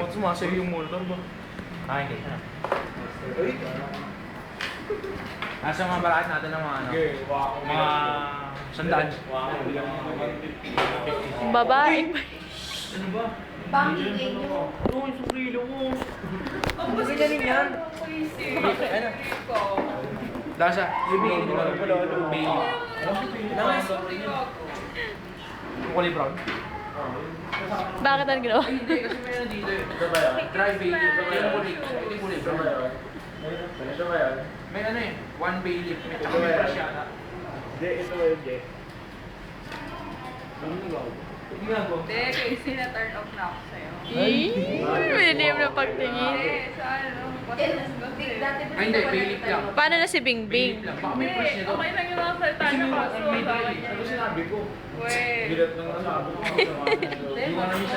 Sumasayo yung motor ba? Ah, hindi. Nasa mga barat natin ng mga ano? Mga sandaan. Babae. Ano ba? Bangking nyo. Ano yung sukrilo mo? Ang ganyan yan. Ano? Lasa. Yung Bailey. Bailey. Yung kulay brown? Bakit ang ginawa? Ay, hindi. Kasi may ano dito eh. Dry Bailey. Yung kulay brown. May ano eh. One Bailey. May tsaka may brush yata. Hindi, ito yun, Jay. Hindi nga po. Hindi, kasi na-turn off na ako sa'yo. Minim na pagtingin. Hindi, sa ano, podcast ko kasi. Ay, hindi. Bailey lang. Paano na si Bingbing? Bailey lang. Baka may Hindi, brush nito. okay lang yung mga salita Kasi niya may kaso. may sa Bailey. kanya. Ano sinabi ko? Weh. Bilat ng nasabi ko. Yung ano yung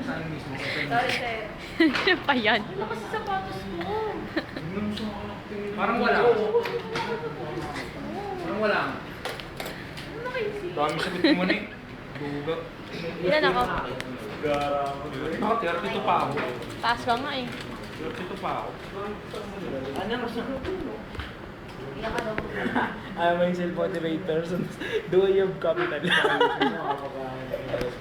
sa mismo. Sorry, sir. Ano pa yan? Ano kasi sapatos mo? Parang wala. Parang wala. Ano kayo si? Dami sagot mo na eh. Duga. Ilan ako? Baka 32 pa ako. Taas ka nga eh. 32 pa ako. Ano mas I'm a self-motivated person. Do you have capital?